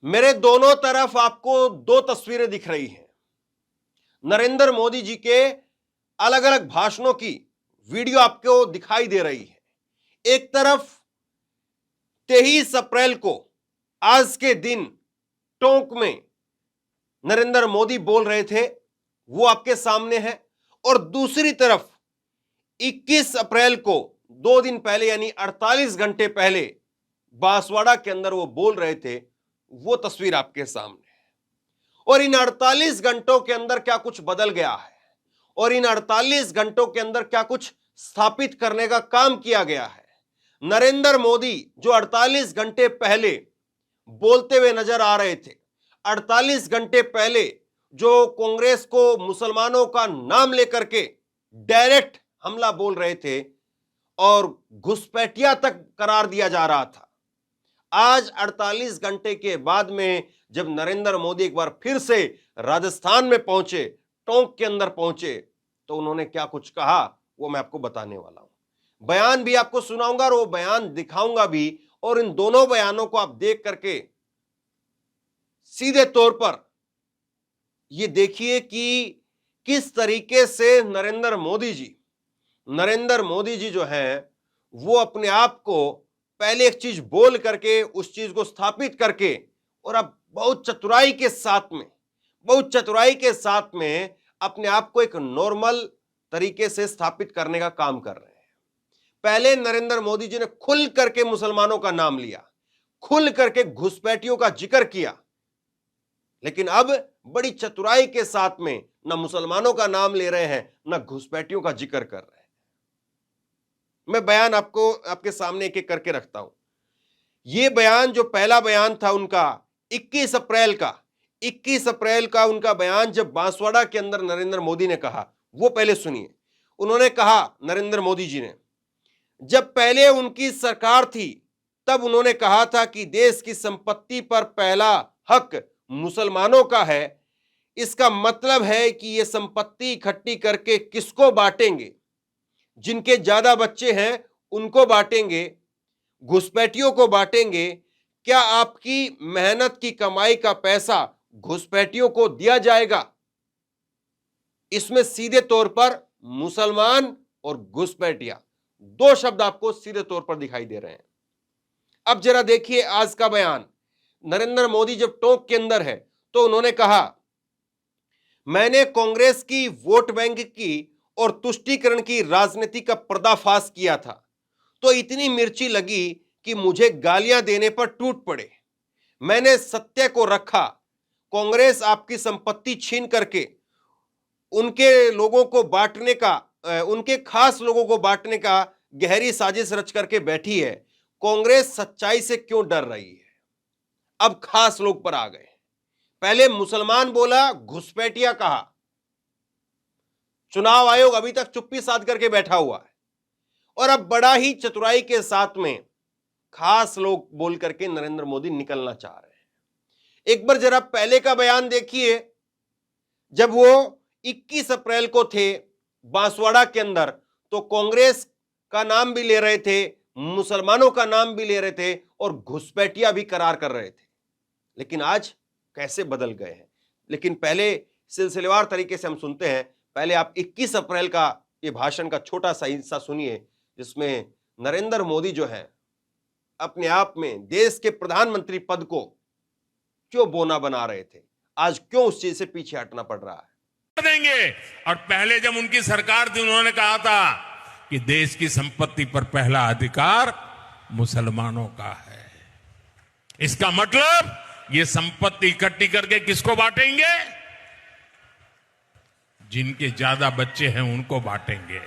मेरे दोनों तरफ आपको दो तस्वीरें दिख रही हैं। नरेंद्र मोदी जी के अलग अलग भाषणों की वीडियो आपको दिखाई दे रही है। एक तरफ 23 अप्रैल को आज के दिन टोंक में नरेंद्र मोदी बोल रहे थे, वो आपके सामने है। और दूसरी तरफ 21 अप्रैल को 2 दिन पहले यानी 48 घंटे पहले बांसवाड़ा के अंदर वो बोल रहे थे, वो तस्वीर आपके सामने है। और इन 48 घंटों के अंदर क्या कुछ बदल गया है और इन 48 घंटों के अंदर क्या कुछ स्थापित करने का काम किया गया है। नरेंद्र मोदी जो 48 घंटे पहले बोलते हुए नजर आ रहे थे, 48 घंटे पहले जो कांग्रेस को मुसलमानों का नाम लेकर के डायरेक्ट हमला बोल रहे थे और घुसपैठिया तक करार दिया जा रहा था, आज 48 घंटे के बाद में जब नरेंद्र मोदी एक बार फिर से राजस्थान में पहुंचे, टोंक के अंदर पहुंचे, तो उन्होंने क्या कुछ कहा वो मैं आपको बताने वाला हूं। बयान भी आपको सुनाऊंगा और वो बयान दिखाऊंगा भी। और इन दोनों बयानों को आप देख करके सीधे तौर पर ये देखिए कि किस तरीके से नरेंद्र मोदी जी जो है वो अपने आप को पहले एक चीज बोल करके उस चीज को स्थापित करके और अब बहुत चतुराई के साथ में अपने आप को एक नॉर्मल तरीके से स्थापित करने का काम कर रहे हैं। पहले नरेंद्र मोदी जी ने खुल करके मुसलमानों का नाम लिया, खुल करके घुसपैठियों का जिक्र किया, लेकिन अब बड़ी चतुराई के साथ में न मुसलमानों का नाम ले रहे हैं न घुसपैठियों का जिक्र कर रहे हैं। मैं बयान आपके सामने एक एक करके रखता हूं। यह बयान जो पहला बयान था उनका 21 अप्रैल का उनका बयान जब बांसवाड़ा के अंदर नरेंद्र मोदी ने कहा, वो पहले सुनिए। उन्होंने कहा, नरेंद्र मोदी जी ने, जब पहले उनकी सरकार थी तब उन्होंने कहा था कि देश की संपत्ति पर पहला हक मुसलमानों का है। इसका मतलब है कि यह संपत्ति इकट्ठी करके किसको बांटेंगे? जिनके ज्यादा बच्चे हैं उनको बांटेंगे, घुसपैठियों को बांटेंगे। क्या आपकी मेहनत की कमाई का पैसा घुसपैठियों को दिया जाएगा? इसमें सीधे तौर पर मुसलमान और घुसपैठिया दो शब्द आपको सीधे तौर पर दिखाई दे रहे हैं। अब जरा देखिए आज का बयान। नरेंद्र मोदी जब टोंक के अंदर है तो उन्होंने कहा, मैंने कांग्रेस की वोट बैंक की और तुष्टीकरण की राजनीति का पर्दाफाश किया था तो इतनी मिर्ची लगी कि मुझे गालियां देने पर टूट पड़े। मैंने सत्य को रखा। कांग्रेस आपकी संपत्ति छीन करके उनके लोगों को बांटने का, उनके खास लोगों को बांटने का गहरी साजिश रच करके बैठी है। कांग्रेस सच्चाई से क्यों डर रही है? अब खास लोग पर आ गए। पहले मुसलमान बोला, घुसपैठिया कहा। चुनाव आयोग अभी तक चुप्पी साध करके बैठा हुआ है और अब बड़ा ही चतुराई के साथ में खास लोग बोल करके नरेंद्र मोदी निकलना चाह रहे हैं। एक बार जरा पहले का बयान देखिए, जब वो 21 अप्रैल को थे बांसवाड़ा के अंदर तो कांग्रेस का नाम भी ले रहे थे, मुसलमानों का नाम भी ले रहे थे और घुसपैठिया भी करार कर रहे थे। लेकिन आज कैसे बदल गए हैं। लेकिन पहले सिलसिलेवार तरीके से हम सुनते हैं। पहले आप 21 अप्रैल का ये भाषण का छोटा सा हिस्सा सुनिए, जिसमें नरेंद्र मोदी जो है अपने आप में देश के प्रधानमंत्री पद को क्यों बोना बना रहे थे, आज क्यों उस चीज से पीछे हटना पड़ रहा है। देंगे। और पहले जब उनकी सरकार थी उन्होंने कहा था कि देश की संपत्ति पर पहला अधिकार मुसलमानों का है। इसका मतलब ये संपत्ति इकट्ठी करके किसको बांटेंगे? जिनके ज्यादा बच्चे हैं उनको बांटेंगे।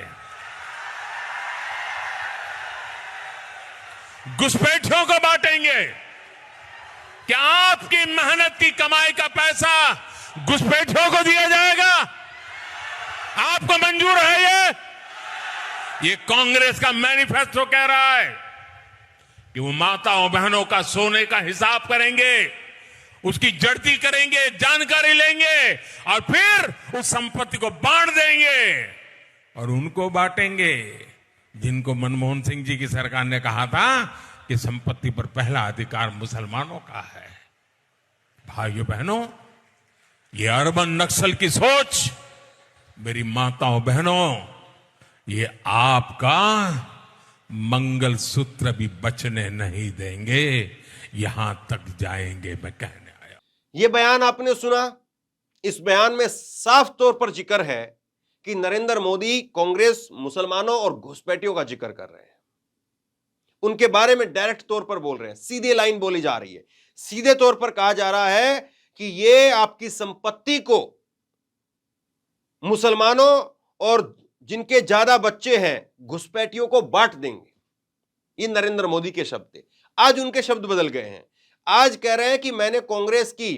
घुसपैठियों को बांटेंगे। क्या आपकी मेहनत की कमाई का पैसा घुसपैठियों को दिया जाएगा? आपको मंजूर है? ये कांग्रेस का मैनिफेस्टो कह रहा है कि वो माताओं बहनों का सोने का हिसाब करेंगे, उसकी जड़ती करेंगे, जानकारी लेंगे और फिर उस संपत्ति को बांट देंगे और उनको बांटेंगे जिनको मनमोहन सिंह जी की सरकार ने कहा था कि संपत्ति पर पहला अधिकार मुसलमानों का है। भाइयों बहनों, ये अर्बन नक्सल की सोच, मेरी माताओं बहनों, ये आपका मंगलसूत्र भी बचने नहीं देंगे, यहां तक जाएंगे, मैं कहने आया। यह बयान आपने सुना। इस बयान में साफ तौर पर जिक्र है कि नरेंद्र मोदी कांग्रेस, मुसलमानों और घुसपैठियों का जिक्र कर रहे हैं, उनके बारे में डायरेक्ट तौर पर बोल रहे हैं। सीधे लाइन बोली जा रही है, सीधे तौर पर कहा जा रहा है कि ये आपकी संपत्ति को मुसलमानों और जिनके ज्यादा बच्चे हैं घुसपैठियों को बांट देंगे। ये नरेंद्र मोदी के शब्द थे। आज उनके शब्द बदल गए हैं। आज कह रहे हैं कि मैंने कांग्रेस की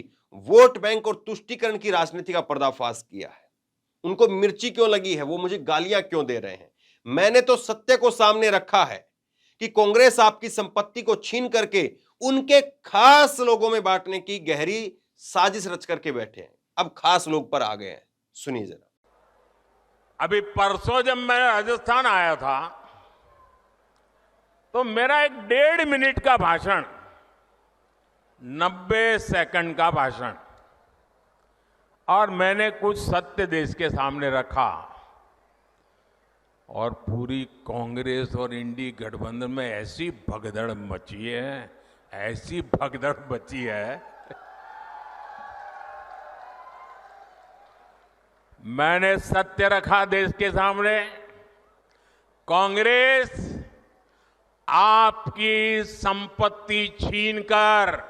वोट बैंक और तुष्टीकरण की राजनीति का पर्दाफाश किया है। उनको मिर्ची क्यों लगी है, वो मुझे गालियां क्यों दे रहे हैं। मैंने तो सत्य को सामने रखा है कि कांग्रेस आपकी संपत्ति को छीन करके उनके खास लोगों में बांटने की गहरी साजिश रच करके बैठे हैं। अब खास लोग पर आ गए हैं, सुनिए जरा। अभी परसों जब मैं राजस्थान आया था तो मेरा एक 1.5 मिनट का भाषण, 90 सेकंड का भाषण, और मैंने कुछ सत्य देश के सामने रखा, और पूरी कांग्रेस और इंडी गठबंधन में ऐसी भगदड़ मची है, ऐसी भगदड़ मची है। मैंने सत्य रखा देश के सामने। कांग्रेस आपकी संपत्ति छीनकर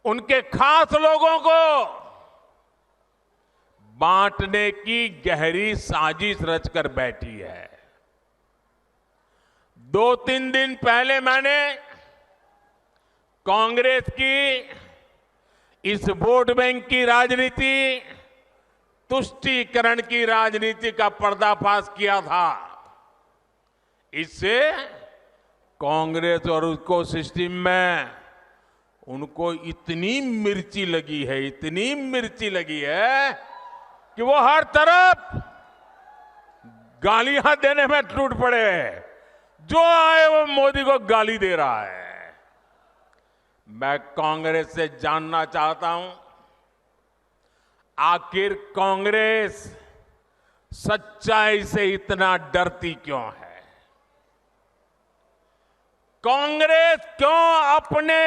उनके खास लोगों को बांटने की गहरी साजिश रचकर बैठी है। 2-3 दिन पहले मैंने कांग्रेस की इस वोट बैंक की राजनीति, तुष्टीकरण की राजनीति का पर्दाफाश किया था। इससे कांग्रेस और उसको सिस्टम में उनको इतनी मिर्ची लगी है, इतनी मिर्ची लगी है कि वो हर तरफ गालियां देने में टूट पड़े। जो आए वो मोदी को गाली दे रहा है। मैं कांग्रेस से जानना चाहता हूं, आखिर कांग्रेस सच्चाई से इतना डरती क्यों है? कांग्रेस क्यों अपने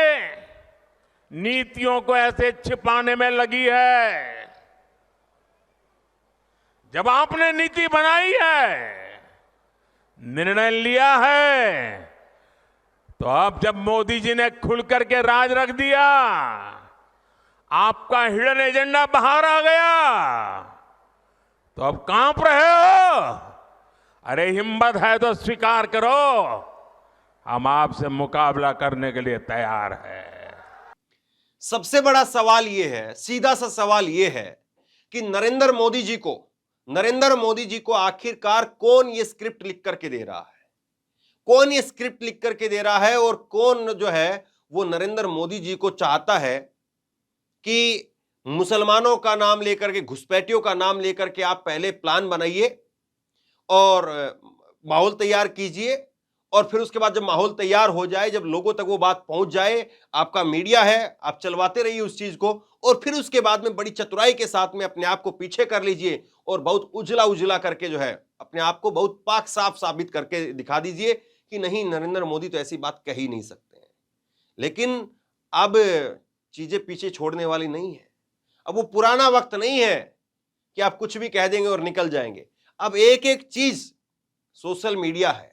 नीतियों को ऐसे छिपाने में लगी है? जब आपने नीति बनाई है, निर्णय लिया है, तो अब जब मोदी जी ने खुल करके राज रख दिया, आपका हिडन एजेंडा बाहर आ गया, तो अब कांप रहे हो? अरे हिम्मत है तो स्वीकार करो, हम आपसे मुकाबला करने के लिए तैयार हैं। सबसे बड़ा सवाल यह है, सीधा सा सवाल यह है कि नरेंद्र मोदी जी को आखिरकार कौन ये स्क्रिप्ट लिख करके दे रहा है? कौन ये स्क्रिप्ट लिख करके दे रहा है? और कौन जो है वो नरेंद्र मोदी जी को चाहता है कि मुसलमानों का नाम लेकर के, घुसपैठियों का नाम लेकर के आप पहले प्लान बनाइए और माहौल तैयार कीजिए, और फिर उसके बाद जब माहौल तैयार हो जाए, जब लोगों तक वो बात पहुंच जाए, आपका मीडिया है, आप चलवाते रहिए उस चीज को, और फिर उसके बाद में बड़ी चतुराई के साथ में अपने आप को पीछे कर लीजिए और बहुत उजला करके जो है अपने आप को बहुत पाक साफ साबित करके दिखा दीजिए कि नहीं, नरेंद्र मोदी तो ऐसी बात कह ही नहीं सकते हैं। लेकिन अब चीजें पीछे छोड़ने वाली नहीं है। अब वो पुराना वक्त नहीं है कि आप कुछ भी कह देंगे और निकल जाएंगे। अब एक एक चीज सोशल मीडिया है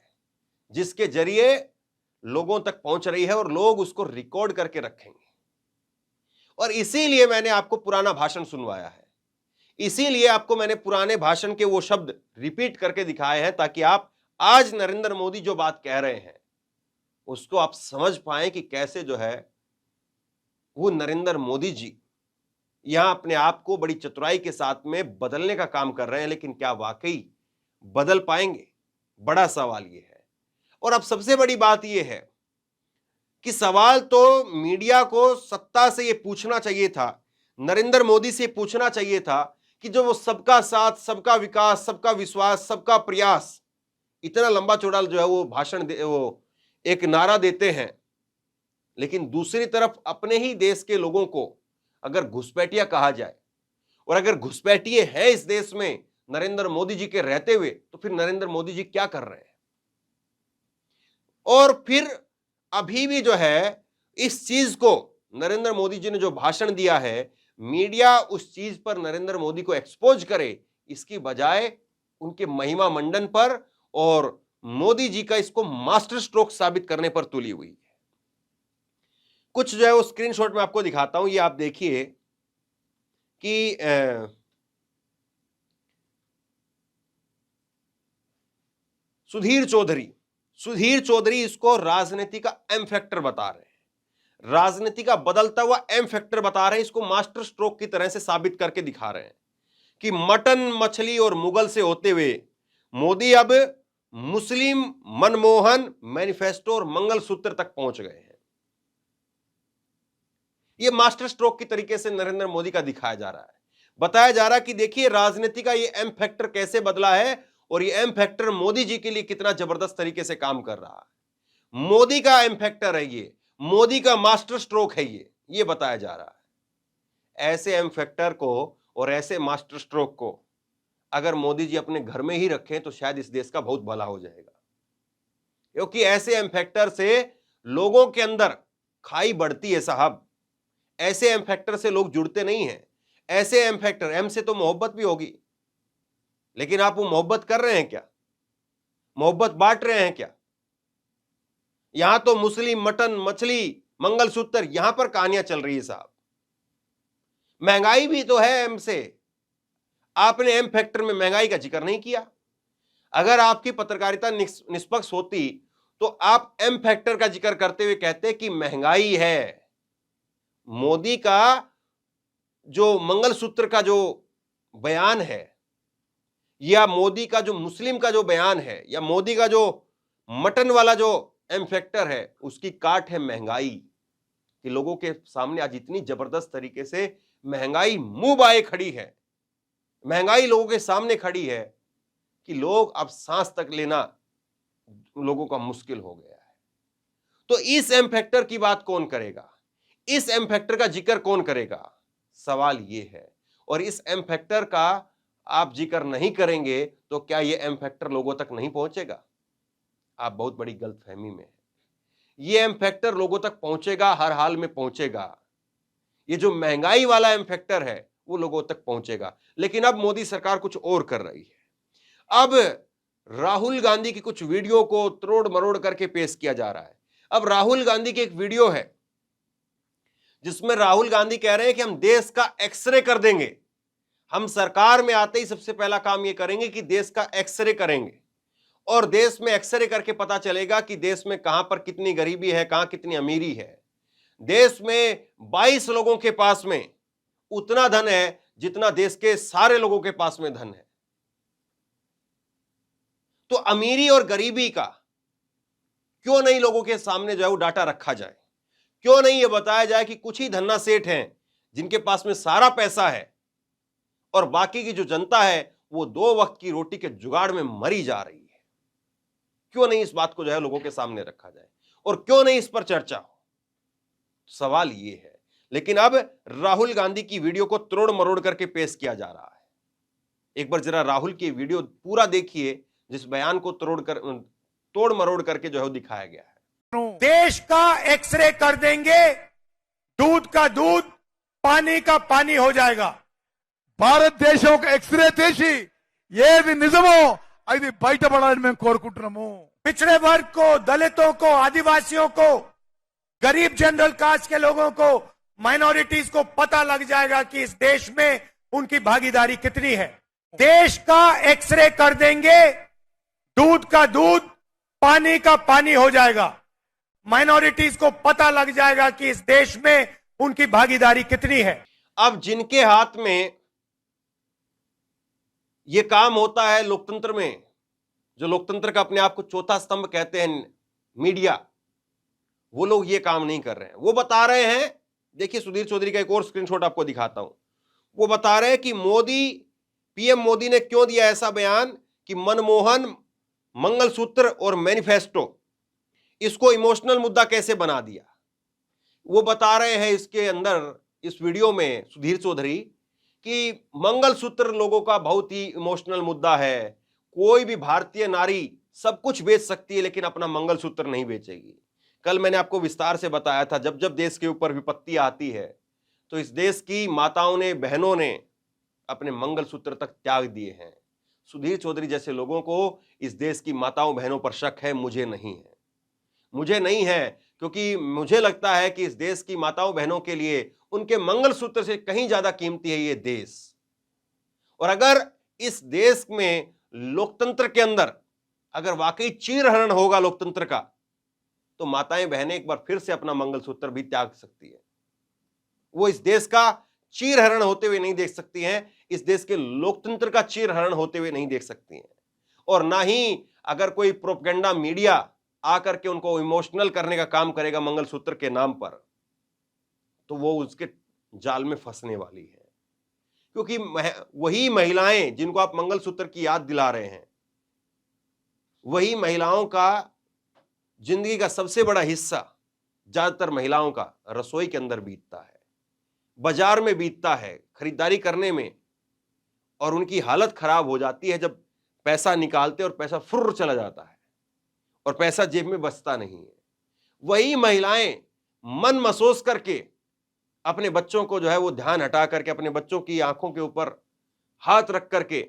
जिसके जरिए लोगों तक पहुंच रही है और लोग उसको रिकॉर्ड करके रखेंगे। और इसीलिए मैंने आपको पुराना भाषण सुनवाया है, इसीलिए आपको मैंने पुराने भाषण के वो शब्द रिपीट करके दिखाए हैं, ताकि आप आज नरेंद्र मोदी जो बात कह रहे हैं उसको आप समझ पाएं कि कैसे जो है वो नरेंद्र मोदी जी यहां अपने आप को बड़ी चतुराई के साथ में बदलने का काम कर रहे हैं। लेकिन क्या वाकई बदल पाएंगे? बड़ा सवाल यह है। और अब सबसे बड़ी बात यह है कि सवाल तो मीडिया को सत्ता से यह पूछना चाहिए था, नरेंद्र मोदी से पूछना चाहिए था कि जो वो सबका साथ, सबका विकास, सबका विश्वास, सबका प्रयास, इतना लंबा चौड़ा जो है वो भाषण वो एक नारा देते हैं, लेकिन दूसरी तरफ अपने ही देश के लोगों को अगर घुसपैठिया कहा जाए, और अगर घुसपैठिए हैं इस देश में नरेंद्र मोदी जी के रहते हुए, तो फिर नरेंद्र मोदी जी क्या कर रहे हैं? और फिर अभी भी जो है इस चीज को नरेंद्र मोदी जी ने जो भाषण दिया है, मीडिया उस चीज पर नरेंद्र मोदी को एक्सपोज करे, इसकी बजाय उनके महिमा मंडन पर और मोदी जी का इसको मास्टर स्ट्रोक साबित करने पर तुली हुई है। कुछ जो है वो स्क्रीनशॉट में आपको दिखाता हूं, ये आप देखिए कि सुधीर चौधरी इसको राजनीति का एम फैक्टर बता रहे हैं, राजनीति का बदलता हुआ एम फैक्टर बता रहे हैं, इसको मास्टर स्ट्रोक की तरह से साबित करके दिखा रहे हैं कि मटन, मछली और मुगल से होते हुए मोदी अब मुस्लिम मनमोहन मैनिफेस्टो और मंगलसूत्र तक पहुंच गए हैं। यह मास्टर स्ट्रोक की तरीके से नरेंद्र मोदी का दिखाया जा रहा है, बताया जा रहा है कि देखिए राजनीति का यह एम फैक्टर कैसे बदला है और ये एम फैक्टर मोदी जी के लिए कितना जबरदस्त तरीके से काम कर रहा है। मोदी का एम फैक्टर है ये, मोदी का मास्टर स्ट्रोक है ये बताया जा रहा है। ऐसे एम फैक्टर को और ऐसे मास्टर स्ट्रोक को अगर मोदी जी अपने घर में ही रखें तो शायद इस देश का बहुत भला हो जाएगा, क्योंकि ऐसे एम फैक्टर से लोगों के अंदर खाई बढ़ती है साहब। ऐसे एम फैक्टर से लोग जुड़ते नहीं हैं। ऐसे एम फैक्टर, एम से तो मोहब्बत भी होगी, लेकिन आप वो मोहब्बत कर रहे हैं क्या? मोहब्बत बांट रहे हैं क्या? यहां तो मुस्लिम, मटन, मछली, मंगलसूत्र, यहां पर कहानियां चल रही है साहब। महंगाई भी तो है एम से। आपने एम फैक्टर में महंगाई का जिक्र नहीं किया। अगर आपकी पत्रकारिता निष्पक्ष होती तो आप एम फैक्टर का जिक्र करते हुए कहते कि महंगाई है। मोदी का जो मंगलसूत्र का जो बयान है, या मोदी का जो मुस्लिम का जो बयान है, या मोदी का जो मटन वाला जो एम फैक्टर है, उसकी काट है महंगाई। कि लोगों के सामने आज इतनी जबरदस्त तरीके से महंगाई मुंह बाए खड़ी है, महंगाई लोगों के सामने खड़ी है कि लोग अब सांस तक लेना लोगों का मुश्किल हो गया है। तो इस एम फैक्टर की बात कौन करेगा? इस एम फैक्टर का जिक्र कौन करेगा? सवाल यह है। और इस एम फैक्टर का आप जिक्र नहीं करेंगे तो क्या यह एम फैक्टर लोगों तक नहीं पहुंचेगा? आप बहुत बड़ी गलतफहमी में हैं। यह एम फैक्टर लोगों तक पहुंचेगा, हर हाल में पहुंचेगा। ये जो महंगाई वाला एम फैक्टर है वो लोगों तक पहुंचेगा। लेकिन अब मोदी सरकार कुछ और कर रही है। अब राहुल गांधी की कुछ वीडियो को तोड़ मरोड़ करके पेश किया जा रहा है। अब राहुल गांधी की एक वीडियो है जिसमें राहुल गांधी कह रहे हैं कि हम देश का एक्सरे कर देंगे। हम सरकार में आते ही सबसे पहला काम यह करेंगे कि देश का एक्सरे करेंगे, और देश में एक्सरे करके पता चलेगा कि देश में कहां पर कितनी गरीबी है, कहां कितनी अमीरी है। देश में 22 लोगों के पास में उतना धन है जितना देश के सारे लोगों के पास में धन है। तो अमीरी और गरीबी का क्यों नहीं लोगों के सामने जो है वो डाटा रखा जाए? क्यों नहीं ये बताया जाए कि कुछ ही धन्ना सेठ हैं जिनके पास में सारा पैसा है और बाकी की जो जनता है वो 2 वक्त की रोटी के जुगाड़ में मरी जा रही है? क्यों नहीं इस बात को जो है लोगों के सामने रखा जाए, और क्यों नहीं इस पर चर्चा हो? सवाल ये है। लेकिन अब राहुल गांधी की वीडियो को तोड़ मरोड़ करके पेश किया जा रहा है। एक बार जरा राहुल की वीडियो पूरा देखिए, जिस बयान को तोड़ मरोड़ करके जो है दिखाया गया है। देश का एक्सरे कर देंगे, दूध का दूध, पानी का पानी हो जाएगा। భారతదేశం ఒక ఎక్స్రే తీసి ఏది నిజమో అది బయటపడాలని మేము కోరుకుంటున్నాము। पिछड़े वर्ग को, दलितों को, आदिवासियों को, गरीब जनरल कास्ट के लोगों को, माइनॉरिटीज को पता लग जाएगा कि इस देश में उनकी भागीदारी कितनी है। देश का एक्सरे कर देंगे, दूध का दूध, पानी का पानी हो जाएगा। माइनॉरिटीज को पता लग जाएगा कि इस देश में उनकी भागीदारी कितनी है। अब जिनके हाथ में यह काम होता है लोकतंत्र में, जो लोकतंत्र का अपने आप को चौथा स्तंभ कहते हैं मीडिया, वो लोग ये काम नहीं कर रहे हैं। वो बता रहे हैं, देखिए सुधीर चौधरी का एक और स्क्रीनशॉट आपको दिखाता हूं। वो बता रहे हैं कि पीएम मोदी ने क्यों दिया ऐसा बयान कि मनमोहन, मंगलसूत्र और मैनिफेस्टो, इसको इमोशनल मुद्दा कैसे बना दिया। वो बता रहे हैं इसके अंदर, इस वीडियो में सुधीर चौधरी, कि मंगलसूत्र लोगों का बहुत ही इमोशनल मुद्दा है। कोई भी भारतीय नारी सब कुछ बेच सकती है लेकिन अपना मंगलसूत्र नहीं बेचेगी। कल मैंने आपको विस्तार से बताया था, जब जब देश के ऊपर विपत्ति आती है तो इस देश की माताओं ने, बहनों ने अपने मंगलसूत्र तक त्याग दिए हैं। सुधीर चौधरी जैसे लोगों को इस देश की माताओं बहनों पर शक है, मुझे नहीं है। मुझे नहीं है, क्योंकि मुझे लगता है कि इस देश की माताओं बहनों के लिए उनके मंगलसूत्र से कहीं ज्यादा कीमती है ये देश। और अगर इस देश में लोकतंत्र के अंदर अगर वाकई चीरहरण होगा लोकतंत्र का, तो माताएं बहनें एक बार फिर से अपना मंगलसूत्र भी त्याग सकती है। वो इस देश का चीरहरण होते हुए नहीं देख सकती हैं, इस देश के लोकतंत्र का चीरहरण होते हुए नहीं देख सकती हैं। और ना ही अगर कोई प्रोपेगेंडा मीडिया आकर के उनको इमोशनल करने का काम करेगा मंगलसूत्र के नाम पर, तो वो उसके जाल में फंसने वाली है। क्योंकि वही महिलाएं जिनको आप मंगलसूत्र की याद दिला रहे हैं, वही महिलाओं का जिंदगी का सबसे बड़ा हिस्सा, ज्यादातर महिलाओं का रसोई के अंदर बीतता है, बाजार में बीतता है, खरीदारी करने में। और उनकी हालत खराब हो जाती है जब पैसा निकालते और पैसा फुर्र चला जाता है और पैसा जेब में बचता नहीं है। वही महिलाएं मन महसूस करके अपने बच्चों को जो है वो ध्यान हटा करके, अपने बच्चों की आंखों के ऊपर हाथ रख करके,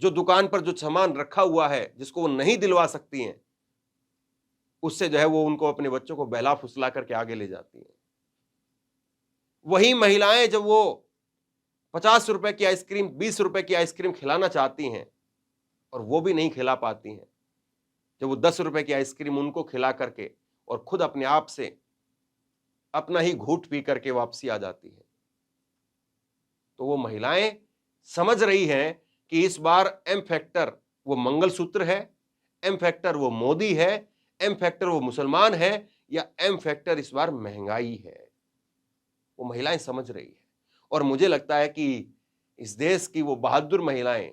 जो दुकान पर जो सामान रखा हुआ है जिसको वो नहीं दिलवा सकती हैं, उससे जो है वो उनको, अपने बच्चों को बहला फुसला करके आगे ले जाती हैं। वही महिलाएं जब वो 50 रुपए की आइसक्रीम, 20 रुपए की आइसक्रीम खिलाना चाहती हैं और वो भी नहीं खिला पाती हैं, जब वो 10 रुपए की आइसक्रीम उनको खिला करके और खुद अपने आप से अपना ही घूंट पी करके वापसी आ जाती है, तो वो महिलाएं समझ रही हैं कि इस बार एम फैक्टर वो मंगलसूत्र है, एम फैक्टर वो मोदी है, एम फैक्टर वो मुसलमान है, या एम फैक्टर इस बार महंगाई है। वो महिलाएं समझ रही है। और मुझे लगता है कि इस देश की वो बहादुर महिलाएं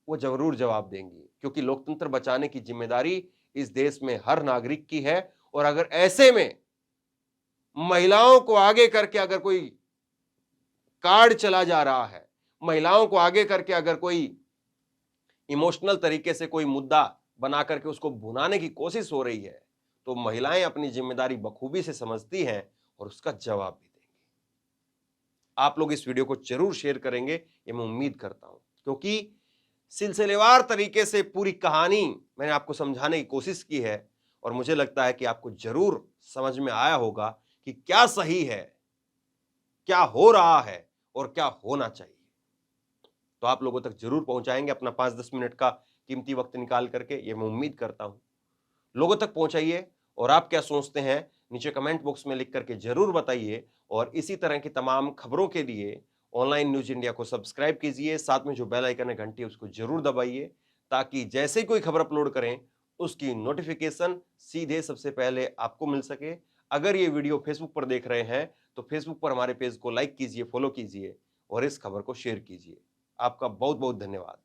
वो जरूर जवाब देंगी, क्योंकि लोकतंत्र बचाने की जिम्मेदारी इस देश में हर नागरिक की है। और अगर ऐसे में महिलाओं को आगे करके अगर कोई कार्ड चला जा रहा है, महिलाओं को आगे करके अगर कोई इमोशनल तरीके से कोई मुद्दा बना करके उसको भुनाने की कोशिश हो रही है, तो महिलाएं अपनी जिम्मेदारी बखूबी से समझती हैं और उसका जवाब भी देंगी। आप लोग इस वीडियो को जरूर शेयर करेंगे, ये मैं उम्मीद करता हूं, क्योंकि सिलसिलेवार तरीके से पूरी कहानी मैंने आपको समझाने की कोशिश की है और मुझे लगता है कि आपको जरूर समझ में आया होगा कि क्या सही है, क्या हो रहा है और क्या होना चाहिए। तो आप लोगों तक जरूर पहुंचाएंगे अपना 5-10 मिनट का कीमती वक्त निकाल करके, ये मैं उम्मीद करता हूं। लोगों तक पहुंचाइए और आप क्या सोचते हैं नीचे कमेंट बॉक्स में लिख करके जरूर बताइए। और इसी तरह की तमाम खबरों के लिए ऑनलाइन न्यूज इंडिया को सब्सक्राइब कीजिए, साथ में जो बेल आइकन है घंटी उसको जरूर दबाइए, ताकि जैसे ही कोई खबर अपलोड करें उसकी नोटिफिकेशन सीधे सबसे पहले आपको मिल सके। अगर ये वीडियो फेसबुक पर देख रहे हैं तो फेसबुक पर हमारे पेज को लाइक कीजिए, फॉलो कीजिए और इस खबर को शेयर कीजिए। आपका बहुत बहुत धन्यवाद।